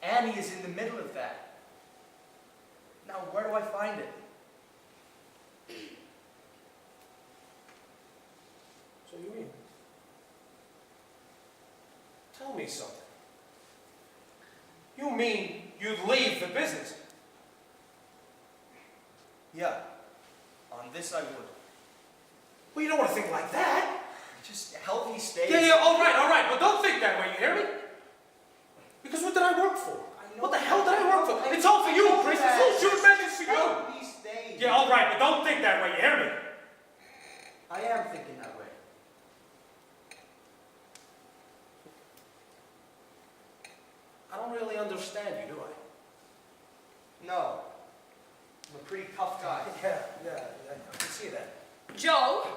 Annie is in the middle of that. Now, where do I find it? So you mean? Tell me something. You mean you'd leave the business? Yeah. On this I would. Well, you don't want to think like that. Just help me stay. Yeah, all right, but don't think that way, you hear me? Because what did I work for? What the hell did I work for? It's all for you, Chris. This whole shooting match is for you. Help me stay. Yeah, all right, but don't think that way, you hear me? I am thinking that way. I don't really understand you, do I? No. I'm a pretty tough guy. Yeah, I can see that. Joe,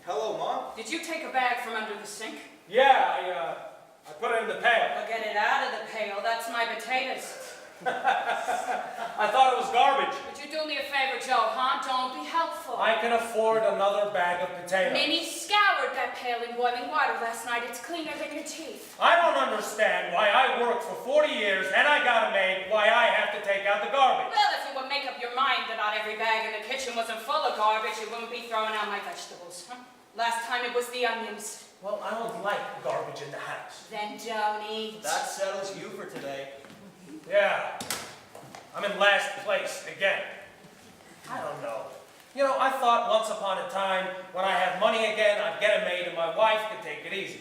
Hello, Mom. did you take a bag from under the sink? Yeah, I put it in the pail. Well, get it out of the pail. That's my potatoes. I thought it was garbage. Would you do me a favor, Joe, huh? Don't be helpful. I can afford another bag of potatoes. Minnie scoured that pail in boiling water last night. It's cleaner than your teeth. I don't understand why I worked for 40 years and I got a maid, why I have to take out the garbage. Well, if you would make up your mind that not every bag in the kitchen wasn't full of garbage, you wouldn't be throwing out my vegetables. Huh? Last time it was the onions. Well, I don't like garbage in the house. Then don't eat. That settles you for today. Yeah, I'm in last place again. I don't know. You know, I thought once upon a time, when I had money again, I'd get a maid and my wife could take it easy.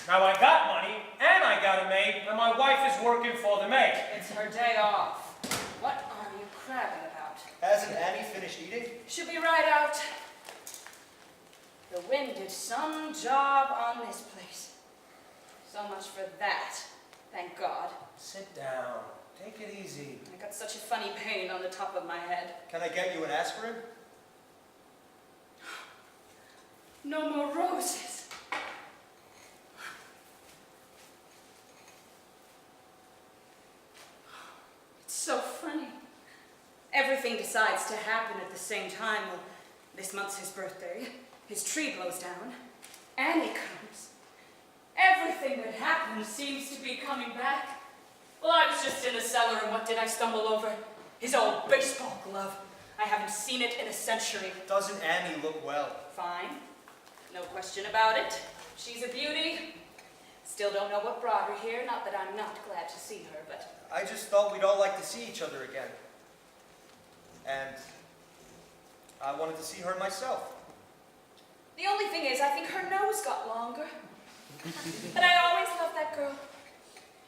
Now I got money, and I got a maid, and my wife is working for the maid. It's her day off. What are you crabbing about? Hasn't Annie finished eating? Should be right out. The wind did some job on this place. So much for that. Thank God. Sit down. Take it easy. I got such a funny pain on the top of my head. Can I get you an aspirin? No more roses. It's so funny. Everything decides to happen at the same time. Well, this month's his birthday. His tree blows down. Annie comes. Everything that happened seems to be coming back. Well, I was just in the cellar, and what did I stumble over? His old baseball glove. I haven't seen it in a century. Doesn't Annie look well? Fine. No question about it. She's a beauty. Still don't know what brought her here. Not that I'm not glad to see her, but... I just thought we'd all like to see each other again. And I wanted to see her myself. The only thing is, I think her nose got longer. But I always loved that girl.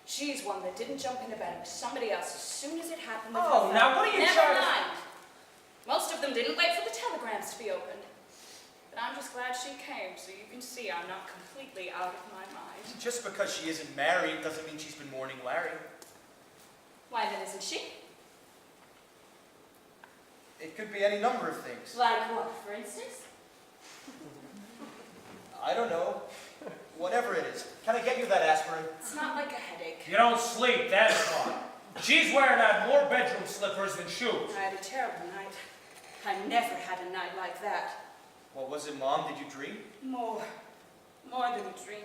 She's one that didn't jump into bed with somebody else as soon as it happened. Oh, now what are you Never trying to... mind. Most of them didn't wait for the telegrams to be opened. But I'm just glad she came, so you can see I'm not completely out of my mind. Just because she isn't married doesn't mean she's been mourning Larry. Why then isn't she? It could be any number of things. Like what, for instance? I don't know. Whatever it is. Can I get you that aspirin? It's not like a headache. You don't sleep, that's why. She's wearing out more bedroom slippers than shoes. I had a terrible night. I never had a night like that. What was it, Mom? Did you dream? More than a dream.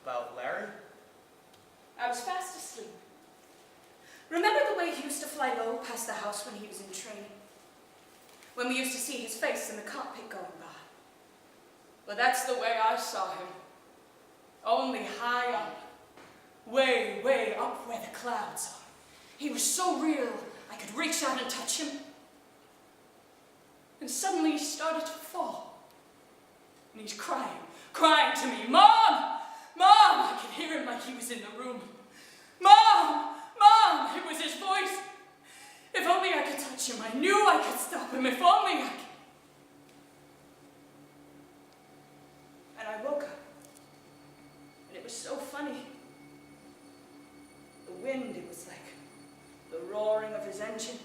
About Larry? I was fast asleep. Remember the way he used to fly low past the house when he was in training? When we used to see his face in the cockpit going by? Well, that's the way I saw him. Only high up. Way, way up where the clouds are. He was so real, I could reach out and touch him. And suddenly he started to fall. And he's crying to me, "Mom! Mom!" I could hear him like he was in the room. "Mom! Mom!" It was his voice. If only I could touch him. I knew I could stop him. If only I could. And I woke up. And it was so funny. The wind, it was like the roaring of his engine.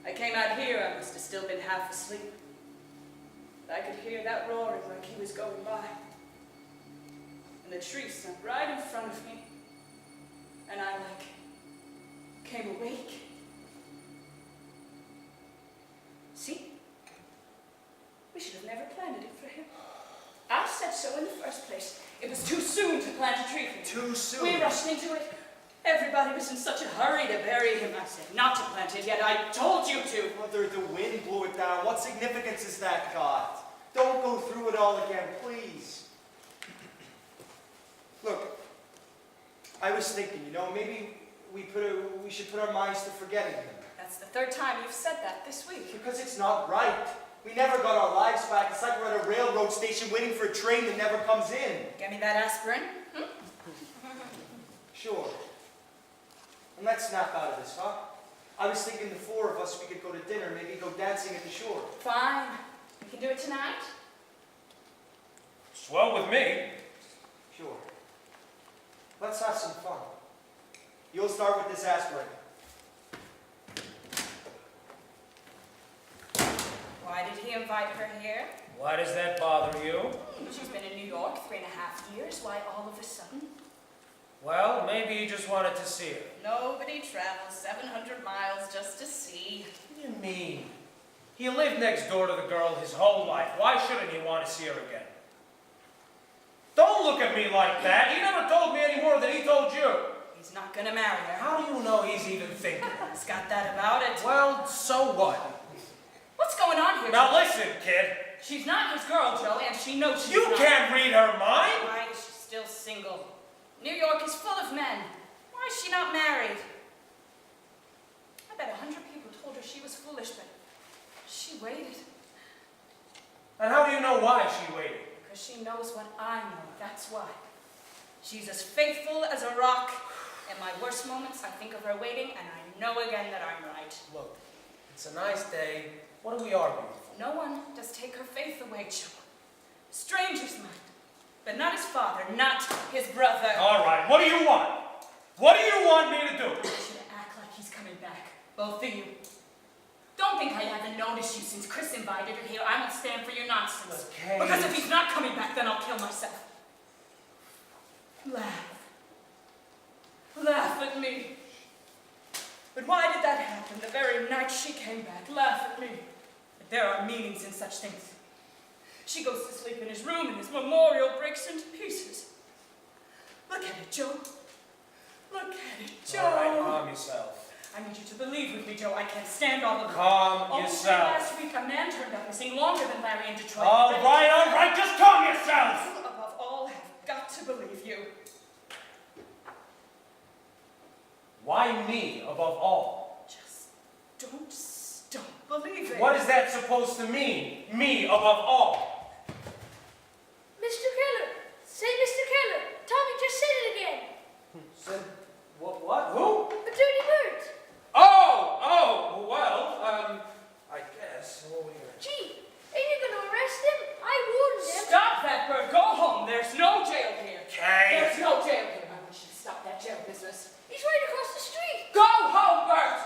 I came out here, I must have still been half asleep. But I could hear that roaring like he was going by. And the tree snapped right in front of me. And I, came awake. See? We should have never planted it for him. I said so in the first place. It was too soon to plant a tree for him. Too soon? We rushed into it. Every everybody was in such a hurry to bury him. I said not to plant it yet. I told you to. Mother, the wind blew it down. What significance has that got? Don't go through it all again, please. Look, I was thinking, maybe we should put our minds to forgetting him. That's the third time you've said that this week. Because it's not right. We never got our lives back. It's like we're at a railroad station waiting for a train that never comes in. Get me that aspirin. Sure. And let's snap out of this, huh? I was thinking the four of us, we could go to dinner, maybe go dancing at the shore. Fine. We can do it tonight. Swell with me. Sure. Let's have some fun. You'll start with this aspirin. Why did he invite her here? Why does that bother you? She's been in New York 3.5 years. Why all of a sudden? Well, maybe he just wanted to see her. Nobody travels 700 miles just to see. What do you mean? He lived next door to the girl his whole life. Why shouldn't he want to see her again? Don't look at me like that. He never told me any more than he told you. He's not gonna marry her. How do you know he's even thinking? He's got that about it. Well, so what? What's going on here? Now listen, kid. She's not his girl, Joe, and she knows she's You not. can't read her mind. Why is she still single? New York is full of men. Why is she not married? I bet 100 people told her she was foolish, but she waited. And how do you know why she waited? Because she knows what I know, that's why. She's as faithful as a rock. In my worst moments, I think of her waiting, and I know again that I'm right. Look, it's a nice day. What are we arguing for? No one does take her faith away, Joe. Strangers might, but not his father, not his brother. All right, what do you want? What do you want me to do? You should act like he's coming back, both of you. Don't think I haven't noticed you since Chris invited her here. I won't stand for your nonsense. Okay. Because if he's not coming back, then I'll kill myself. Laugh. Laugh at me. But why did that happen the very night she came back? Laugh at me. But there are meanings in such things. She goes to sleep in his room and his memorial breaks into pieces. Look at it, Joe. Look at it, Joe. All right, calm yourself. I need you to believe with me, Joe. I can't stand all of it. Calm Only yourself. last week, a man turned up missing longer than Larry in Detroit. All right, just calm yourself. You, above all, have got to believe you. Why me, above all? Just don't believe it. What is that supposed to mean? Me, above all? Mr. Keller! Say Mr. Keller! Tommy just said it again! Said, what? Who? A dirty bird! I guess. What were you gonna... Gee, ain't you gonna arrest him? I warned him! Stop that, Bert. Go home. There's no jail here. Okay. There's no jail here. I want you to stop that jail business. He's right across the street! Go home, Bert!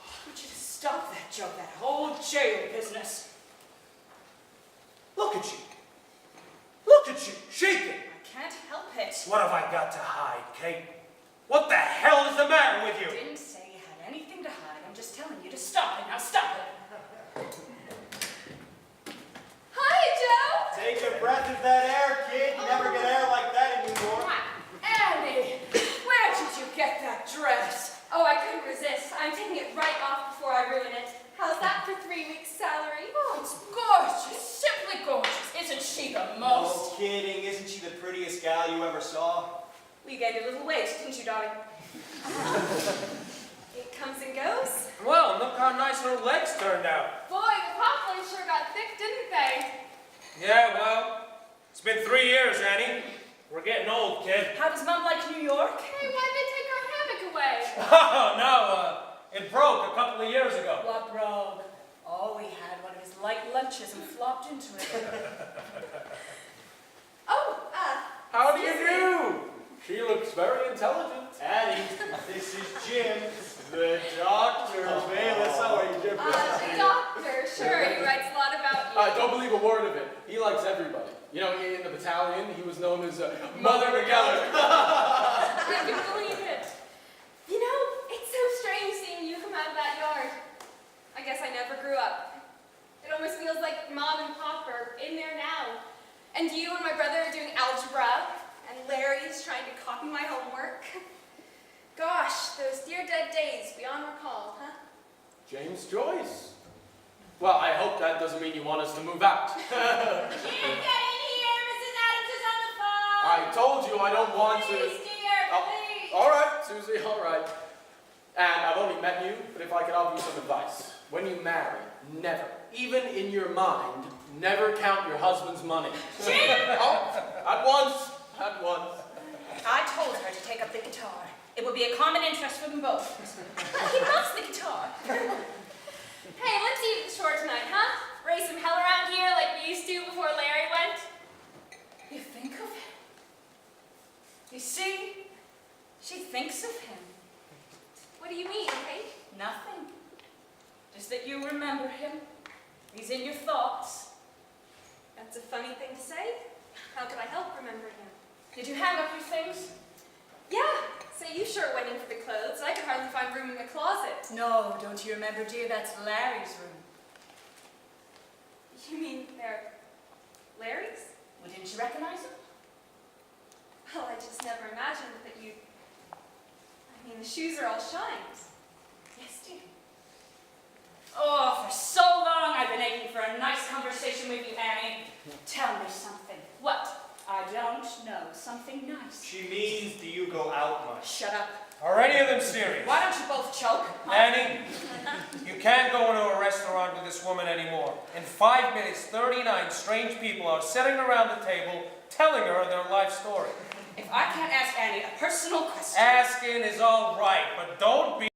I want you to stop that, Joe, that whole jail business. Look at you. Look at you, shaking. I can't help it. What have I got to hide, Kate? What the hell is the matter with I you? didn't say you had anything to hide. I'm just telling you to stop it. Now stop it. Hi, Joe! Take a breath of that air, kid. You never get air like that in New York. Annie, where did you get that dress? Oh, I couldn't resist. I'm taking it right off before I ruin it. How's that for 3 weeks' salary? Oh, it's gorgeous. Simply gorgeous. Isn't she the most? No kidding. Isn't she the prettiest gal you ever saw? We gave you a little weight, didn't you, darling? It comes and goes. Well, look how nice her legs turned out. Boy, the poplars sure got thick, didn't they? Yeah, well, it's been 3 years, Annie. We're getting old, kid. How does Mom like New York? Hey, why'd they take our hammock away? Oh, no, it broke a couple of years ago. What broke? Oh, we had one of his light lunches and flopped into it. Oh, How do you do? She looks very intelligent. Addie, this is Jim, the doctor. Bayless, how are you, Jim? the doctor. Sure, he writes a lot about you. Don't believe a word of it. He likes everybody. You know, in the battalion, he was known as Mother McGeller. I can believe it. You know, it's so strange seeing you come out of that yard. I guess I never grew up. It almost feels like Mom and Pop are in there now. And you and my brother are doing algebra, and Larry's trying to copy my homework. dead days beyond recall, huh? James Joyce. Well, I hope that doesn't mean you want us to move out. Can't get in here, Mrs. Adams is on the phone. I told you I don't want to. Please, dear, Oh, please. all right, Susie, all right. And I've only met you, but if I could offer you some advice. When you marry, never, even in your mind, never count your husband's money. Oh, at once. I told her to take up the guitar. It would be a common interest for them both. He loves the guitar. Hey, let's eat at the shore tonight, huh? Raise some hell around here like we used to before Larry went. You think of him? You see, she thinks of him. What do you mean, Kate? Nothing. Just that you remember him. He's in your thoughts. That's a funny thing to say. How could I help remembering him? Did you hang up your things? Yeah, say you sure went in for the clothes. I could hardly find room in the closet. No, don't you remember, dear? That's Larry's room. You mean they're Larry's? Well, didn't you recognize him? Well, I just never imagined that you'd... I mean, the shoes are all shines. Yes, dear. Oh, for so long I've been aching for a nice conversation with you, Annie. Tell me something. What? I don't know. Something nice. She means, do you go out much? Shut up. Are any of them serious? Why don't you both choke? Annie, you can't go into a restaurant with this woman anymore. In 5 minutes, 39 strange people are sitting around the table telling her their life story. If I can't ask Annie a personal question... Asking is all right, but don't be